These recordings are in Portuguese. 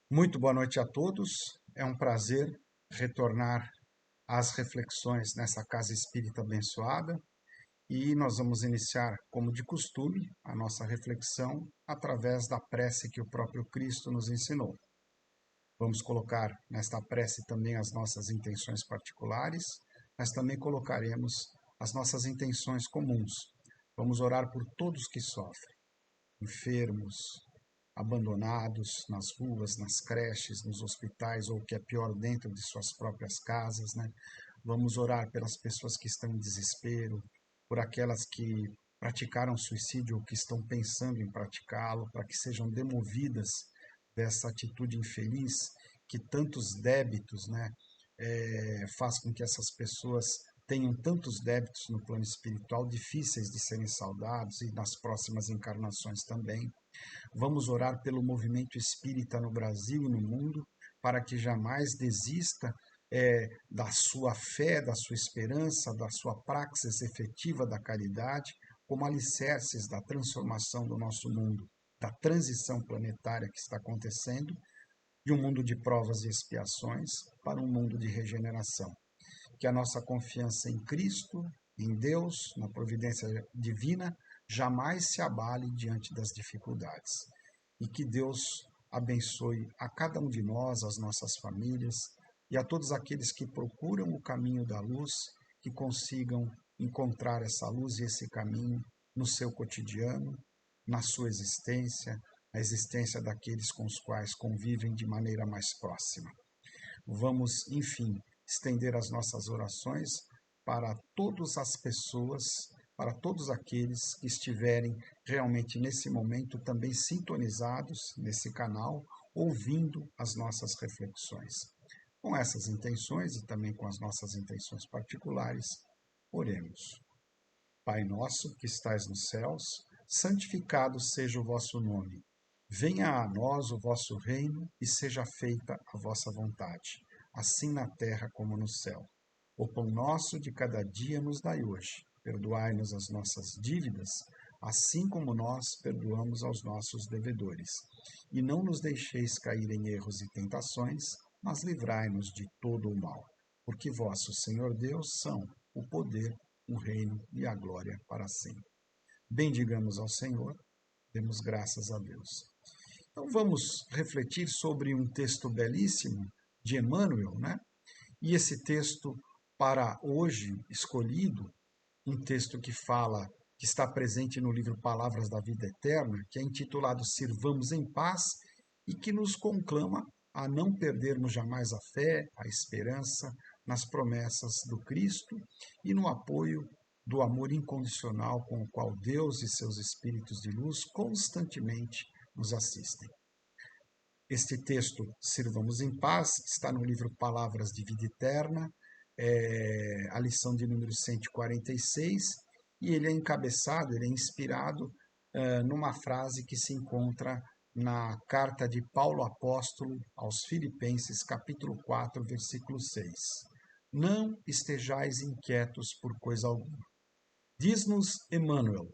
Muito boa noite a todos. É um prazer retornar às reflexões nessa casa espírita abençoada e nós vamos iniciar, como de costume, a nossa reflexão através da prece que o próprio Cristo nos ensinou. Vamos colocar nesta prece também as nossas intenções particulares, mas também colocaremos as nossas intenções comuns. Vamos orar por todos que sofrem, enfermos, abandonados nas ruas, nas creches, nos hospitais, ou o que é pior, dentro de suas próprias casas, né? Vamos orar pelas pessoas que estão em desespero, por aquelas que praticaram suicídio ou que estão pensando em praticá-lo, para que sejam demovidas dessa atitude infeliz que tantos débitos, né, faz com que essas pessoas tenham tantos débitos no plano espiritual difíceis de serem saudados e nas próximas encarnações também. Vamos orar pelo movimento espírita no Brasil e no mundo, para que jamais desista da sua fé, da sua esperança, da sua praxis efetiva da caridade, como alicerces da transformação do nosso mundo, da transição planetária que está acontecendo, de um mundo de provas e expiações para um mundo de regeneração. Que a nossa confiança em Cristo, em Deus, na providência divina, jamais se abale diante das dificuldades. E que Deus abençoe a cada um de nós, as nossas famílias e a todos aqueles que procuram o caminho da luz, que consigam encontrar essa luz e esse caminho no seu cotidiano, na sua existência, a existência daqueles com os quais convivem de maneira mais próxima. Vamos, enfim, estender as nossas orações para todas as pessoas, para todos aqueles que estiverem realmente nesse momento também sintonizados nesse canal, ouvindo as nossas reflexões. Com essas intenções e também com as nossas intenções particulares, oremos. Pai nosso que estais nos céus, santificado seja o vosso nome. Venha a nós o vosso reino e seja feita a vossa vontade, assim na terra como no céu. O pão nosso de cada dia nos dai hoje. Perdoai-nos as nossas dívidas, assim como nós perdoamos aos nossos devedores. E não nos deixeis cair em erros e tentações, mas livrai-nos de todo o mal. Porque vosso Senhor Deus são o poder, o reino e a glória para sempre. Bendigamos ao Senhor, demos graças a Deus. Então vamos refletir sobre um texto belíssimo de Emmanuel, né? E esse texto para hoje escolhido, um texto que fala, que está presente no livro Palavras da Vida Eterna, que é intitulado Sirvamos em Paz e que nos conclama a não perdermos jamais a fé, a esperança nas promessas do Cristo e no apoio do amor incondicional com o qual Deus e seus espíritos de luz constantemente nos assistem. Este texto, Sirvamos em Paz, está no livro Palavras de Vida Eterna, a lição de número 146, e ele é encabeçado, ele é inspirado numa frase que se encontra na carta de Paulo Apóstolo aos Filipenses, capítulo 4, versículo 6. Não estejais inquietos por coisa alguma. Diz-nos Emmanuel: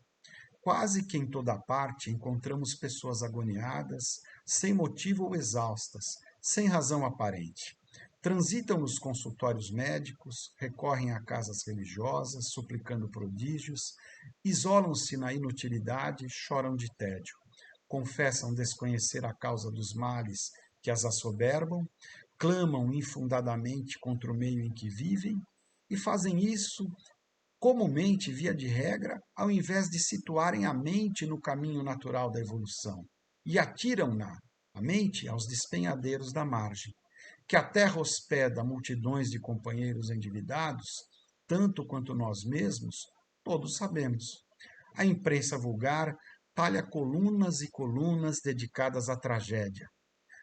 quase que em toda parte encontramos pessoas agoniadas, sem motivo ou exaustas, sem razão aparente. Transitam nos consultórios médicos, recorrem a casas religiosas, suplicando prodígios, isolam-se na inutilidade, choram de tédio. Confessam desconhecer a causa dos males que as assoberbam, clamam infundadamente contra o meio em que vivem e fazem isso comumente, via de regra, ao invés de situarem a mente no caminho natural da evolução, e atiram-na, a mente, aos despenhadeiros da margem. Que a terra hospeda multidões de companheiros endividados, tanto quanto nós mesmos, todos sabemos. A imprensa vulgar talha colunas e colunas dedicadas à tragédia.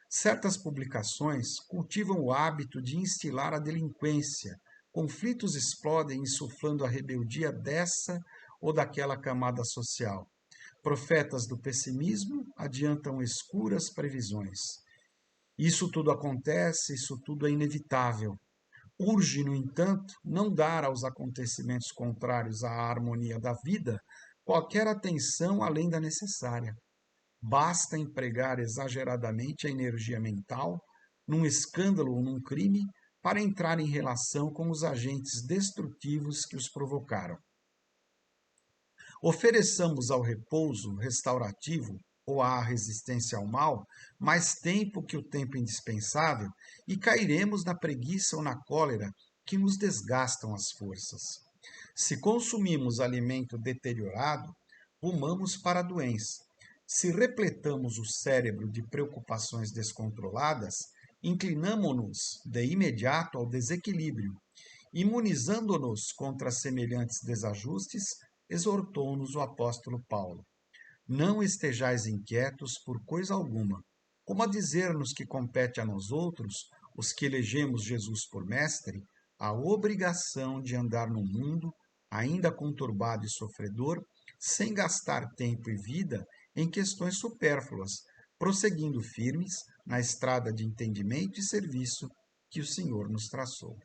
Certas publicações cultivam o hábito de instilar a delinquência. Conflitos explodem insuflando a rebeldia dessa ou daquela camada social. Profetas do pessimismo adiantam escuras previsões. Isso tudo acontece, isso tudo é inevitável. Urge, no entanto, não dar aos acontecimentos contrários à harmonia da vida qualquer atenção além da necessária. Basta empregar exageradamente a energia mental num escândalo ou num crime para entrar em relação com os agentes destrutivos que os provocaram. Ofereçamos ao repouso restaurativo ou à resistência ao mal mais tempo que o tempo indispensável e cairemos na preguiça ou na cólera que nos desgastam as forças. Se consumimos alimento deteriorado, rumamos para a doença. Se repletamos o cérebro de preocupações descontroladas, inclinamo-nos de imediato ao desequilíbrio. Imunizando-nos contra semelhantes desajustes, exortou-nos o apóstolo Paulo. Não estejais inquietos por coisa alguma, como a dizer-nos que compete a nós outros, os que elegemos Jesus por mestre, a obrigação de andar no mundo, ainda conturbado e sofredor, sem gastar tempo e vida em questões supérfluas, prosseguindo firmes na estrada de entendimento e serviço que o Senhor nos traçou.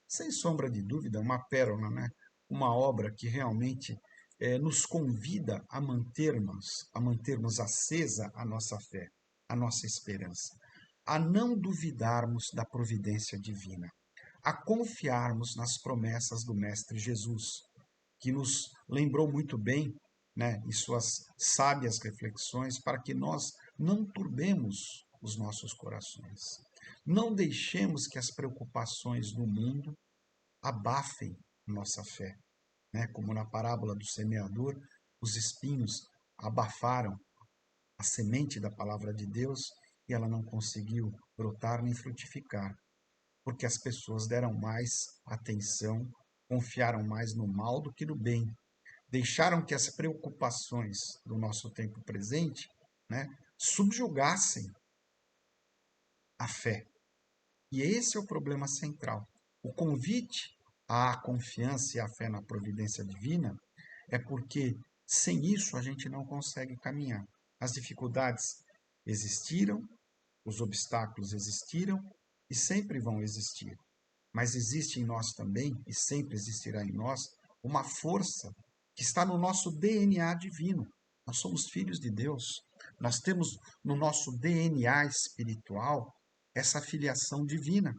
Sem sombra de dúvida, uma pérola, né? Uma obra que realmente nos convida a mantermos acesa a nossa fé, a nossa esperança, a não duvidarmos da providência divina, a confiarmos nas promessas do Mestre Jesus, que nos lembrou muito bem, né, em suas sábias reflexões, para que nós não turbemos os nossos corações. Não deixemos que as preocupações do mundo abafem nossa fé, né? Como na parábola do semeador, os espinhos abafaram a semente da palavra de Deus e ela não conseguiu brotar nem frutificar, porque as pessoas deram mais atenção, confiaram mais no mal do que no bem, deixaram que as preocupações do nosso tempo presente, né, subjugassem a fé. E esse é o problema central. O convite à confiança e à fé na providência divina é porque sem isso a gente não consegue caminhar. As dificuldades existiram, os obstáculos existiram e sempre vão existir. Mas existe em nós também, e sempre existirá em nós, uma força que está no nosso DNA divino. Nós somos filhos de Deus. Nós temos no nosso DNA espiritual essa filiação divina,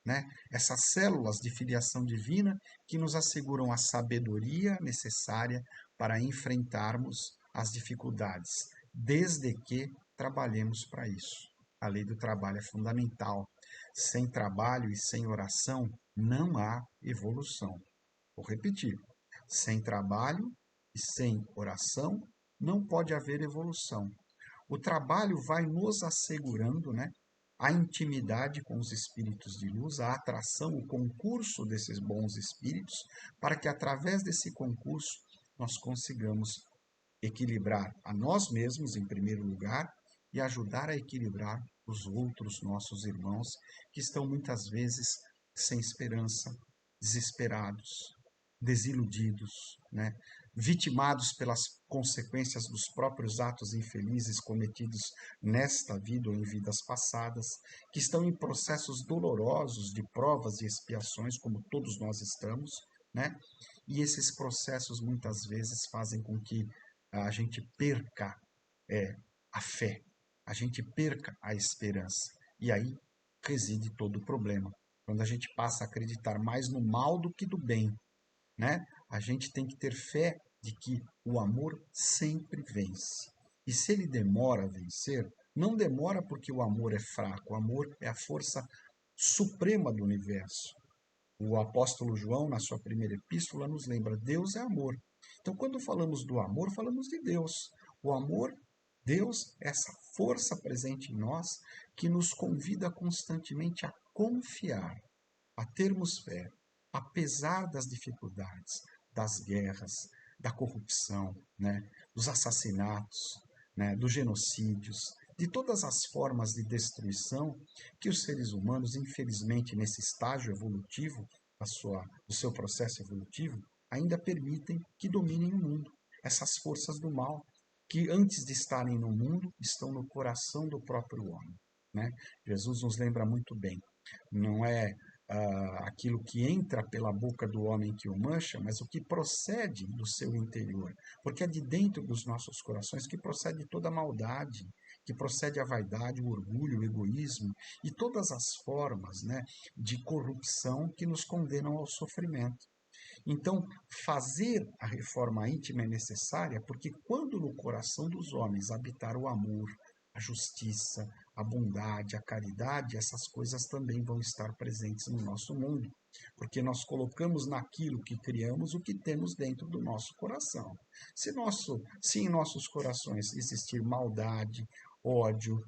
né? Essas células de filiação divina que nos asseguram a sabedoria necessária para enfrentarmos as dificuldades, desde que trabalhemos para isso. A lei do trabalho é fundamental. Sem trabalho e sem oração não há evolução. Vou repetir: sem trabalho e sem oração não pode haver evolução. O trabalho vai nos assegurando, né, a intimidade com os espíritos de luz, a atração, o concurso desses bons espíritos, para que através desse concurso nós consigamos equilibrar a nós mesmos, em primeiro lugar, e ajudar a equilibrar os outros nossos irmãos que estão muitas vezes sem esperança, desesperados, desiludidos, né? Vitimados pelas consequências dos próprios atos infelizes cometidos nesta vida ou em vidas passadas, que estão em processos dolorosos de provas e expiações, como todos nós estamos, né? E esses processos muitas vezes fazem com que a gente perca a fé, a gente perca a esperança. E aí reside todo o problema. Quando a gente passa a acreditar mais no mal do que do bem, né? A gente tem que ter fé de que o amor sempre vence. E se ele demora a vencer, não demora porque o amor é fraco, o amor é a força suprema do universo. O apóstolo João, na sua primeira epístola, nos lembra: Deus é amor. Então, quando falamos do amor, falamos de Deus. O amor, Deus, é essa força presente em nós que nos convida constantemente a confiar, a termos fé, apesar das dificuldades, das guerras, da corrupção, né, dos assassinatos, né, dos genocídios, de todas as formas de destruição que os seres humanos, infelizmente, nesse estágio evolutivo, do seu processo evolutivo, ainda permitem que dominem o mundo. Essas forças do mal, que antes de estarem no mundo, estão no coração do próprio homem. Né? Jesus nos lembra muito bem. Não é aquilo que entra pela boca do homem que o mancha, mas o que procede do seu interior. Porque é de dentro dos nossos corações que procede toda a maldade, que procede a vaidade, o orgulho, o egoísmo e todas as formas, né, de corrupção que nos condenam ao sofrimento. Então, fazer a reforma íntima é necessária porque quando no coração dos homens habitar o amor, a justiça, a bondade, a caridade, essas coisas também vão estar presentes no nosso mundo, porque nós colocamos naquilo que criamos o que temos dentro do nosso coração. Se em nossos corações existir maldade, ódio,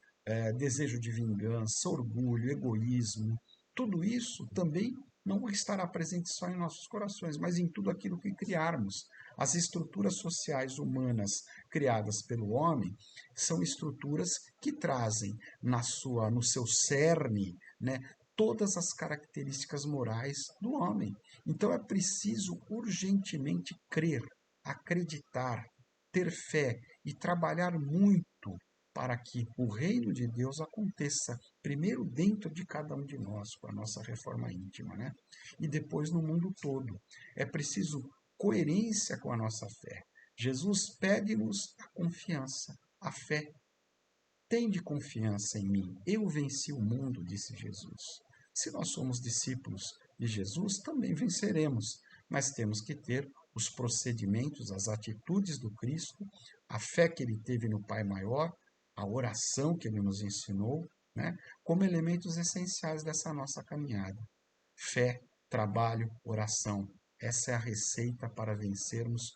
desejo de vingança, orgulho, egoísmo, tudo isso também não estará presente só em nossos corações, mas em tudo aquilo que criarmos. As estruturas sociais humanas criadas pelo homem são estruturas que trazem no seu cerne, né, todas as características morais do homem. Então é preciso urgentemente crer, acreditar, ter fé e trabalhar muito para que o reino de Deus aconteça primeiro dentro de cada um de nós, com a nossa reforma íntima, né? E depois no mundo todo. É preciso coerência com a nossa fé. Jesus pede-nos a confiança, a fé. Tende confiança em mim, eu venci o mundo, disse Jesus. Se nós somos discípulos de Jesus, também venceremos, mas temos que ter os procedimentos, as atitudes do Cristo, a fé que ele teve no Pai Maior, a oração que ele nos ensinou, né, como elementos essenciais dessa nossa caminhada. Fé, trabalho, oração. Essa é a receita para vencermos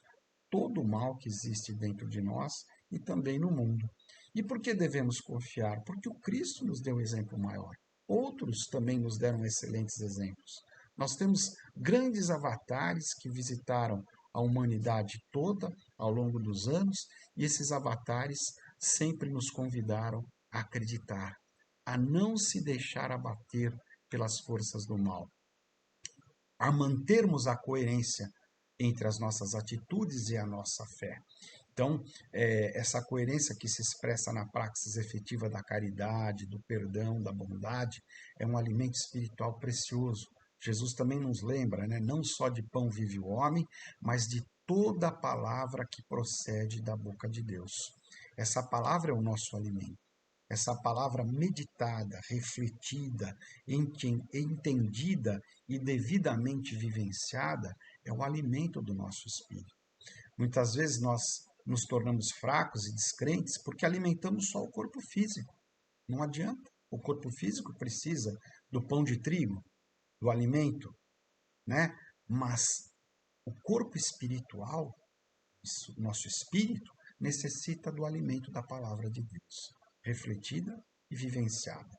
todo o mal que existe dentro de nós e também no mundo. E por que devemos confiar? Porque o Cristo nos deu um exemplo maior. Outros também nos deram excelentes exemplos. Nós temos grandes avatares que visitaram a humanidade toda ao longo dos anos, e esses avatares sempre nos convidaram a acreditar, a não se deixar abater pelas forças do mal, a mantermos a coerência entre as nossas atitudes e a nossa fé. Então, essa coerência que se expressa na praxis efetiva da caridade, do perdão, da bondade, é um alimento espiritual precioso. Jesus também nos lembra, né? Não só de pão vive o homem, mas de toda a palavra que procede da boca de Deus. Essa palavra é o nosso alimento. Essa palavra meditada, refletida, entendida e devidamente vivenciada é o alimento do nosso espírito. Muitas vezes nós nos tornamos fracos e descrentes porque alimentamos só o corpo físico. Não adianta. O corpo físico precisa do pão de trigo, do alimento, né? Mas o corpo espiritual, o nosso espírito, necessita do alimento da palavra de Deus, refletida e vivenciada.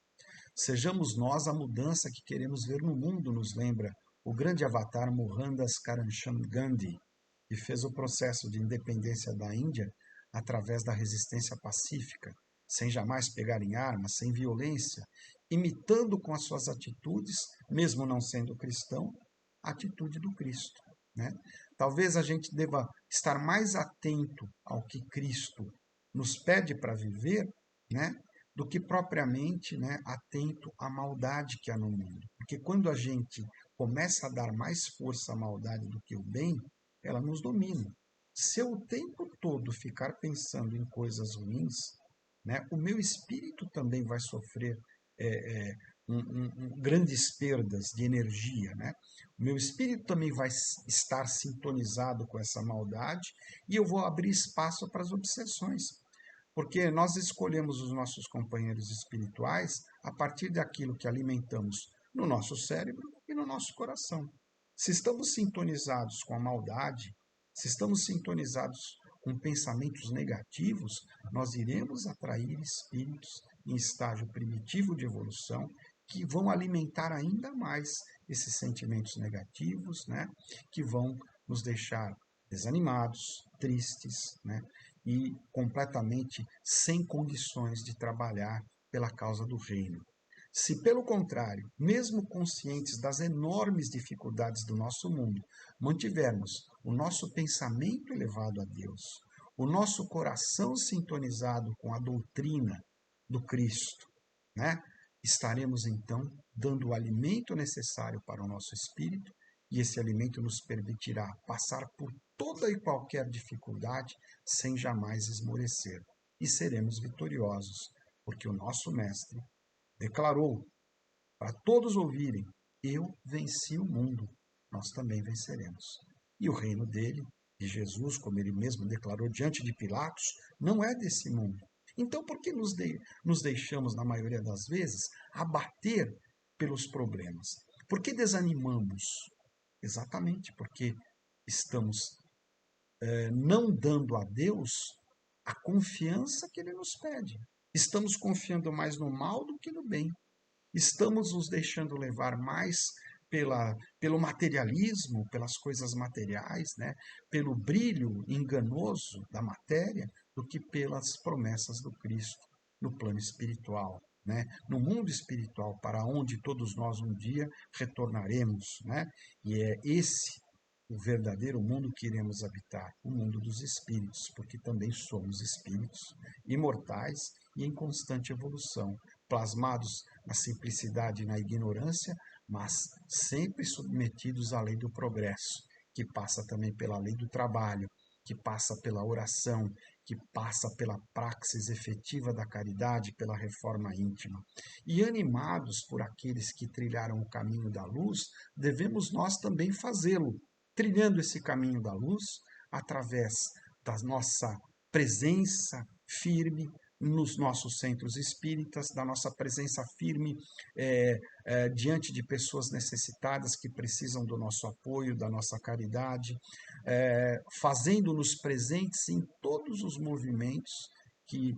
Sejamos nós a mudança que queremos ver no mundo, nos lembra o grande avatar Mohandas Karamchand Gandhi, que fez o processo de independência da Índia através da resistência pacífica, sem jamais pegar em armas, sem violência, imitando com as suas atitudes, mesmo não sendo cristão, a atitude do Cristo, né? Talvez a gente deva estar mais atento ao que Cristo nos pede para viver, né, do que propriamente, né, atento à maldade que há no mundo. Porque quando a gente começa a dar mais força à maldade do que o bem, ela nos domina. Se eu o tempo todo ficar pensando em coisas ruins, né, o meu espírito também vai sofrer grandes perdas de energia, né? O meu espírito também vai estar sintonizado com essa maldade e eu vou abrir espaço para as obsessões, porque nós escolhemos os nossos companheiros espirituais a partir daquilo que alimentamos no nosso cérebro e no nosso coração. Se estamos sintonizados com a maldade, se estamos sintonizados com pensamentos negativos, nós iremos atrair espíritos em estágio primitivo de evolução que vão alimentar ainda mais esses sentimentos negativos, né? Que vão nos deixar desanimados, tristes, né? E completamente sem condições de trabalhar pela causa do reino. Se, pelo contrário, mesmo conscientes das enormes dificuldades do nosso mundo, mantivermos o nosso pensamento elevado a Deus, o nosso coração sintonizado com a doutrina do Cristo, né? estaremos então dando o alimento necessário para o nosso espírito, e esse alimento nos permitirá passar por toda e qualquer dificuldade sem jamais esmorecer. E seremos vitoriosos, porque o nosso Mestre declarou para todos ouvirem: eu venci o mundo, nós também venceremos. E o reino dele, de Jesus, como ele mesmo declarou diante de Pilatos, não é desse mundo. Então, por que nos deixamos, na maioria das vezes, abater pelos problemas? Por que desanimamos? Exatamente porque estamos não dando a Deus a confiança que ele nos pede. Estamos confiando mais no mal do que no bem. Estamos nos deixando levar mais pelo materialismo, pelas coisas materiais, né? Pelo brilho enganoso da matéria, do que pelas promessas do Cristo no plano espiritual, né? No mundo espiritual, para onde todos nós um dia retornaremos, né? E é esse o verdadeiro mundo que iremos habitar, o mundo dos espíritos, porque também somos espíritos imortais e em constante evolução, plasmados na simplicidade e na ignorância, mas sempre submetidos à lei do progresso, que passa também pela lei do trabalho, que passa pela oração, que passa pela praxis efetiva da caridade, pela reforma íntima. E animados por aqueles que trilharam o caminho da luz, devemos nós também fazê-lo, trilhando esse caminho da luz através da nossa presença firme nos nossos centros espíritas, da nossa presença firme diante de pessoas necessitadas que precisam do nosso apoio, da nossa caridade, fazendo-nos presentes em todos os movimentos que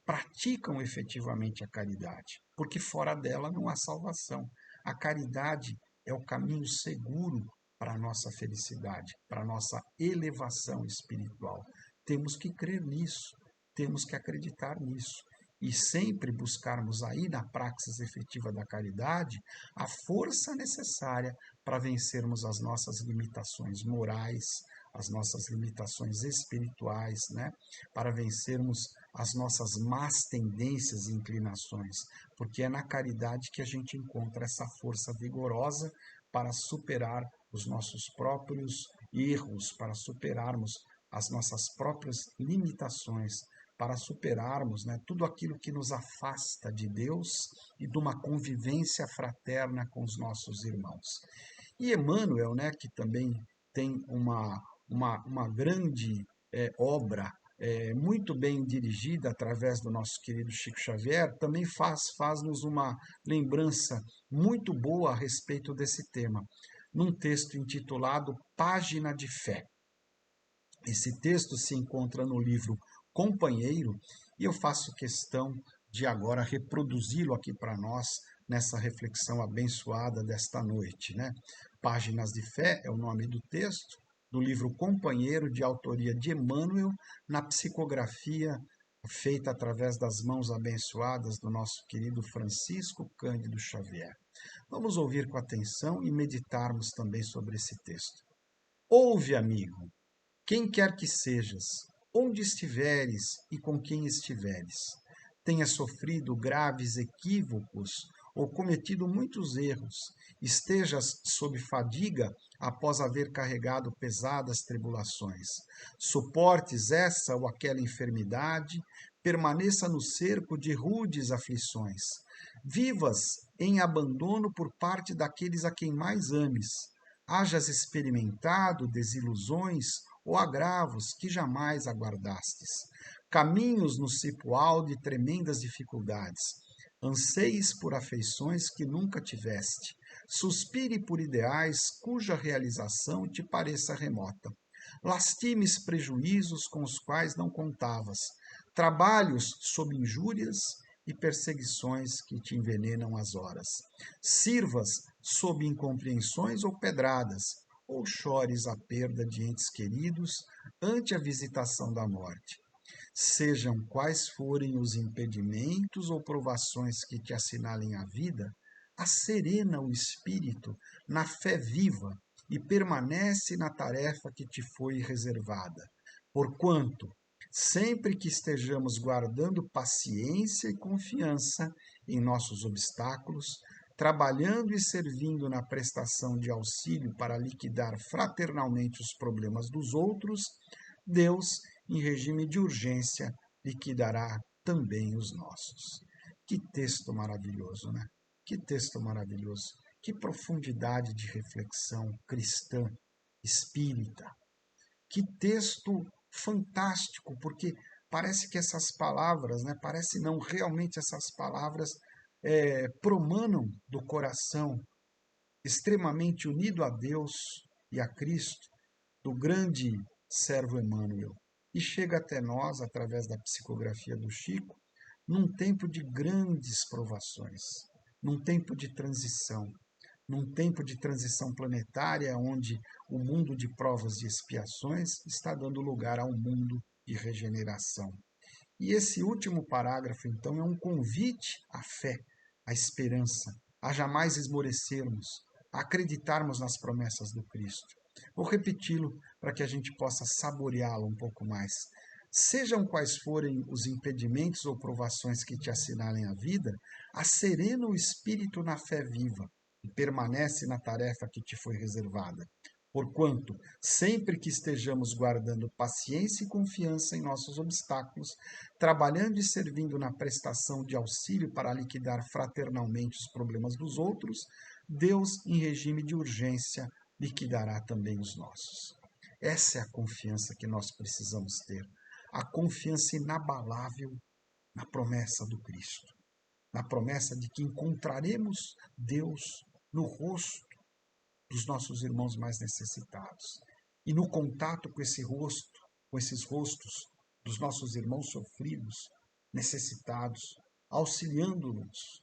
praticam efetivamente a caridade, porque fora dela não há salvação. A caridade é o caminho seguro para a nossa felicidade, para a nossa elevação espiritual. Temos que crer nisso, temos que acreditar nisso e sempre buscarmos aí na praxis efetiva da caridade a força necessária para vencermos as nossas limitações morais, as nossas limitações espirituais, né? Para vencermos as nossas más tendências e inclinações, porque é na caridade que a gente encontra essa força vigorosa para superar os nossos próprios erros, para superarmos as nossas próprias limitações, para superarmos, né, tudo aquilo que nos afasta de Deus e de uma convivência fraterna com os nossos irmãos. E Emmanuel, né, que também tem uma grande obra muito bem dirigida através do nosso querido Chico Xavier, também faz-nos uma lembrança muito boa a respeito desse tema, num texto intitulado Página de Fé. Esse texto se encontra no livro Companheiro e eu faço questão de agora reproduzi-lo aqui para nós nessa reflexão abençoada desta noite, né? Páginas de Fé é o nome do texto, do livro Companheiro, de autoria de Emmanuel, na psicografia feita através das mãos abençoadas do nosso querido Francisco Cândido Xavier. Vamos ouvir com atenção e meditarmos também sobre esse texto. Ouve, amigo, quem quer que sejas, onde estiveres e com quem estiveres, tenha sofrido graves equívocos ou cometido muitos erros, estejas sob fadiga após haver carregado pesadas tribulações, suportes essa ou aquela enfermidade, permaneça no cerco de rudes aflições, vivas em abandono por parte daqueles a quem mais ames, hajas experimentado desilusões ou agravos que jamais aguardastes, caminhos no cipoal de tremendas dificuldades, anseies por afeições que nunca tiveste, suspire por ideais cuja realização te pareça remota, lastimes prejuízos com os quais não contavas, trabalhos sob injúrias e perseguições que te envenenam as horas, sirvas sob incompreensões ou pedradas, ou chores a perda de entes queridos ante a visitação da morte. Sejam quais forem os impedimentos ou provações que te assinalem a vida, asserena o espírito na fé viva e permanece na tarefa que te foi reservada. Porquanto, sempre que estejamos guardando paciência e confiança, em nossos obstáculos, trabalhando e servindo na prestação de auxílio para liquidar fraternalmente os problemas dos outros, Deus, em regime de urgência, liquidará também os nossos. Que texto maravilhoso, né? Que texto maravilhoso. Que profundidade de reflexão cristã, espírita. Que texto fantástico, porque parece que essas palavras, né? Parece não, realmente essas palavras promanam do coração extremamente unido a Deus e a Cristo, do grande servo Emmanuel. E chega até nós, através da psicografia do Chico, num tempo de grandes provações, num tempo de transição planetária, onde o mundo de provas e expiações está dando lugar ao mundo de regeneração. E esse último parágrafo, então, é um convite à fé, à esperança, a jamais esmorecermos, a acreditarmos nas promessas do Cristo. Vou repeti-lo para que a gente possa saboreá-lo um pouco mais. Sejam quais forem os impedimentos ou provações que te assinalem a vida, acerena o espírito na fé viva e permanece na tarefa que te foi reservada. Porquanto, sempre que estejamos guardando paciência e confiança em nossos obstáculos, trabalhando e servindo na prestação de auxílio para liquidar fraternalmente os problemas dos outros, Deus, em regime de urgência, liquidará também os nossos. Essa é a confiança que nós precisamos ter. A confiança inabalável na promessa do Cristo. Na promessa de que encontraremos Deus no rosto dos nossos irmãos mais necessitados. E no contato com esse rosto, com esses rostos dos nossos irmãos sofridos, necessitados, auxiliando-os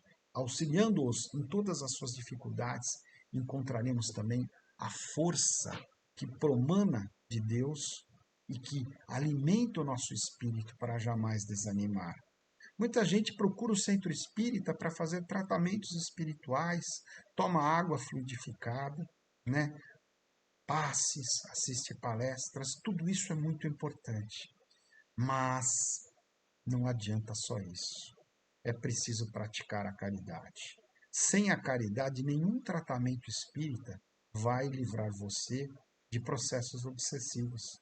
em todas as suas dificuldades, encontraremos também a força que promana de Deus e que alimenta o nosso espírito para jamais desanimar. Muita gente procura o centro espírita para fazer tratamentos espirituais, toma água fluidificada, né? Passes, assiste palestras, tudo isso é muito importante. Mas não adianta só isso. É preciso praticar a caridade. Sem a caridade, nenhum tratamento espírita vai livrar você de processos obsessivos.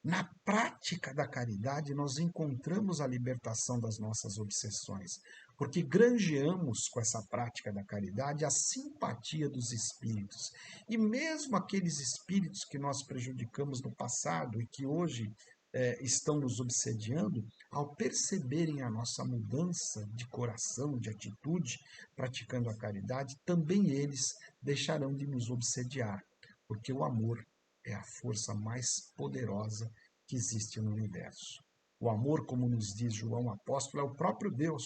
Na prática da caridade, nós encontramos a libertação das nossas obsessões, porque granjeamos com essa prática da caridade a simpatia dos espíritos. E mesmo aqueles espíritos que nós prejudicamos no passado e que hoje estão nos obsediando, ao perceberem a nossa mudança de coração, de atitude, praticando a caridade, também eles deixarão de nos obsediar, porque o amor é a força mais poderosa que existe no universo. O amor, como nos diz João Apóstolo, é o próprio Deus.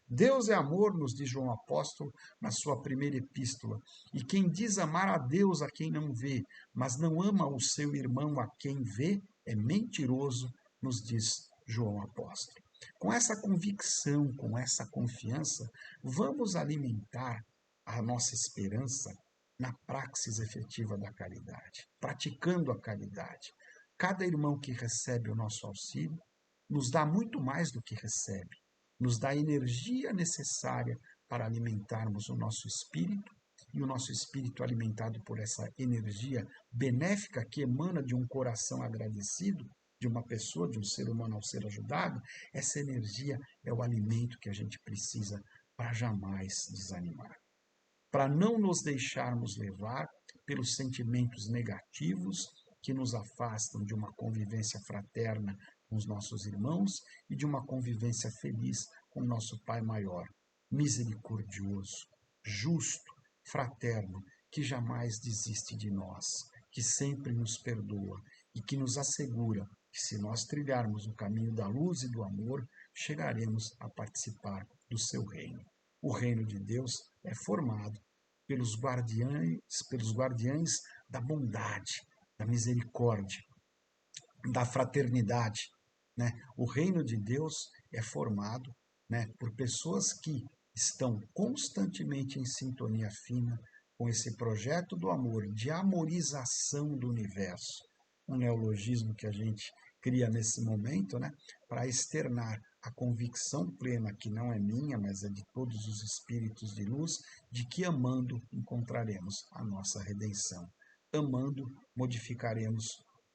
Deus é amor, nos diz João Apóstolo na sua primeira epístola. E quem diz amar a Deus a quem não vê, mas não ama o seu irmão a quem vê, é mentiroso, nos diz João Apóstolo. Com essa convicção, com essa confiança, vamos alimentar a nossa esperança na praxis efetiva da caridade, praticando a caridade. Cada irmão que recebe o nosso auxílio nos dá muito mais do que recebe, nos dá a energia necessária para alimentarmos o nosso espírito, e o nosso espírito alimentado por essa energia benéfica que emana de um coração agradecido, de uma pessoa, de um ser humano ao ser ajudado, essa energia é o alimento que a gente precisa para jamais desanimar, para não nos deixarmos levar pelos sentimentos negativos que nos afastam de uma convivência fraterna com os nossos irmãos e de uma convivência feliz com o nosso Pai maior, misericordioso, justo, fraterno, que jamais desiste de nós, que sempre nos perdoa e que nos assegura que, se nós trilharmos o caminho da luz e do amor, chegaremos a participar do seu reino. O reino de Deus é formado pelos guardiães da bondade, da misericórdia, da fraternidade, né? O reino de Deus é formado, né, por pessoas que estão constantemente em sintonia fina com esse projeto do amor, de amorização do universo. Um neologismo que a gente cria nesse momento, né, para externar a convicção plena, que não é minha, mas é de todos os espíritos de luz, de que amando encontraremos a nossa redenção. Amando, modificaremos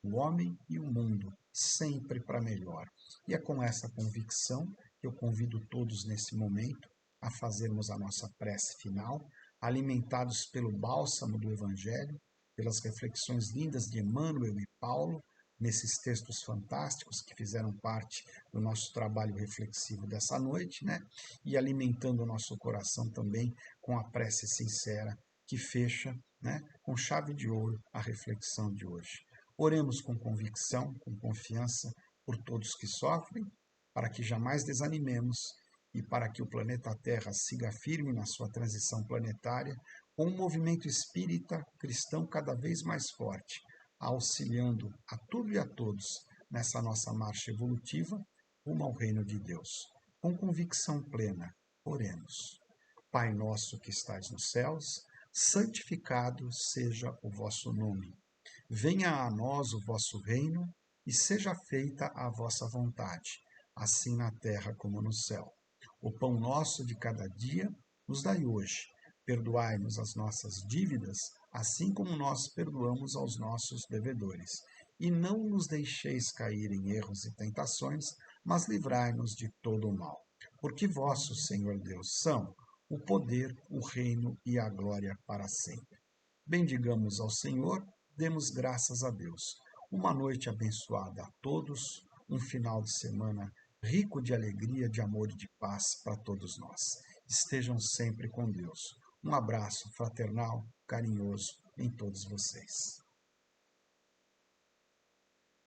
o homem e o mundo, sempre para melhor. E é com essa convicção que eu convido todos nesse momento a fazermos a nossa prece final, alimentados pelo bálsamo do Evangelho, pelas reflexões lindas de Emmanuel e Paulo, nesses textos fantásticos que fizeram parte do nosso trabalho reflexivo dessa noite, né? E alimentando o nosso coração também com a prece sincera que fecha, né, com chave de ouro a reflexão de hoje. Oremos com convicção, com confiança por todos que sofrem, para que jamais desanimemos e para que o planeta Terra siga firme na sua transição planetária, com um movimento espírita cristão cada vez mais forte, auxiliando a tudo e a todos nessa nossa marcha evolutiva rumo ao reino de Deus. Com convicção plena, oremos. Pai nosso que estais nos céus, santificado seja o vosso nome. Venha a nós o vosso reino e seja feita a vossa vontade, assim na terra como no céu. O pão nosso de cada dia nos dai hoje. Perdoai-nos as nossas dívidas, assim como nós perdoamos aos nossos devedores. E não nos deixeis cair em erros e tentações, mas livrai-nos de todo o mal. Porque vosso, Senhor Deus, são o poder, o reino e a glória para sempre. Bendigamos ao Senhor, demos graças a Deus. Uma noite abençoada a todos, um final de semana rico de alegria, de amor e de paz para todos nós. Estejam sempre com Deus. Um abraço fraternal, carinhoso em todos vocês.